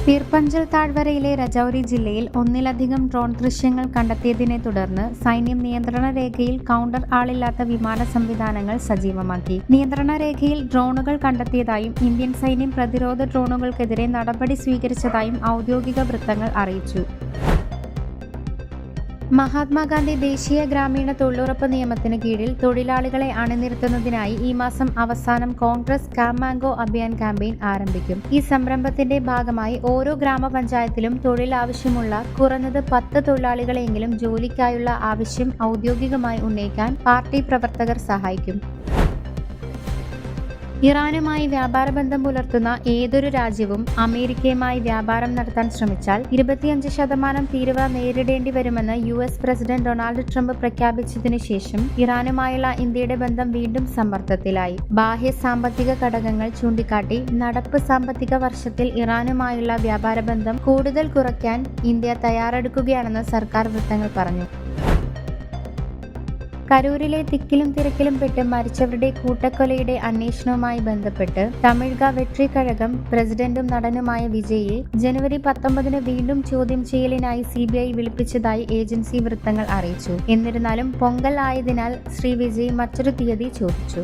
പീർപ്പഞ്ചൽ താഴ്വരയിലെ രജൌരി ജില്ലയിൽ ഒന്നിലധികം ഡ്രോൺ ദൃശ്യങ്ങൾ കണ്ടെത്തിയതിനെ തുടർന്ന് സൈന്യം നിയന്ത്രണ രേഖയിൽ കൗണ്ടർ ആളില്ലാത്ത വിമാന സംവിധാനങ്ങൾ സജീവമാക്കി. നിയന്ത്രണ രേഖയിൽ ഡ്രോണുകൾ കണ്ടെത്തിയതായും ഇന്ത്യൻ സൈന്യം പ്രതിരോധ ഡ്രോണുകൾക്കെതിരെ നടപടി സ്വീകരിച്ചതായും ഔദ്യോഗിക വൃത്തങ്ങൾ അറിയിച്ചു. മഹാത്മാഗാന്ധി ദേശീയ ഗ്രാമീണ തൊഴിലുറപ്പ് നിയമത്തിന് കീഴിൽ തൊഴിലാളികളെ അണിനിരത്തുന്നതിനായി ഈ മാസം അവസാനം Congress calm mango Abhiyan campaign ആരംഭിക്കും. ഈ സംരംഭത്തിന്റെ ഭാഗമായി ഓരോ ഗ്രാമപഞ്ചായത്തിലും തൊഴിൽ ആവശ്യമുള്ള കുറഞ്ഞത് 10 തൊഴിലാളികളെങ്കിലും ജോലിക്കായുള്ള ആവശ്യം ഔദ്യോഗികമായി ഉന്നയിക്കാൻ പാർട്ടി പ്രവർത്തകർ സഹായിക്കും. ഇറാനുമായി വ്യാപാരബന്ധം പുലർത്തുന്ന ഏതൊരു രാജ്യവും അമേരിക്കയുമായി വ്യാപാരം നടത്താൻ ശ്രമിച്ചാൽ 25% തീരുവ നേരിടേണ്ടി വരുമെന്ന് US പ്രസിഡന്റ് ഡൊണാൾഡ് ട്രംപ് പ്രഖ്യാപിച്ചതിനു ശേഷം ഇറാനുമായുള്ള ഇന്ത്യയുടെ ബന്ധം വീണ്ടും സമ്മർദ്ദത്തിലായി. ബാഹ്യ സാമ്പത്തിക ഘടകങ്ങൾ ചൂണ്ടിക്കാട്ടി നടപ്പ് സാമ്പത്തിക വർഷത്തിൽ ഇറാനുമായുള്ള വ്യാപാരബന്ധം കൂടുതൽ കുറയ്ക്കാൻ ഇന്ത്യ തയ്യാറെടുക്കുകയാണെന്ന് സർക്കാർ വൃത്തങ്ങൾ പറഞ്ഞു. കരൂരിലെ തിക്കിലും തിരക്കിലും പെട്ട് മരിച്ചവരുടെ കൂട്ടക്കൊലയുടെ അന്വേഷണവുമായി ബന്ധപ്പെട്ട് തമിഴ്ക വെട്രി കഴകം പ്രസിഡന്റും നടനുമായ വിജയിയെ ജനുവരി 19 വീണ്ടും ചോദ്യം ചെയ്യലിനായി CBI വിളിപ്പിച്ചതായി ഏജൻസി വൃത്തങ്ങൾ അറിയിച്ചു. എന്നിരുന്നാലും പൊങ്കൽ ആയതിനാൽ ശ്രീ വിജയ് മറ്റൊരു തീയതി ചോദിച്ചു.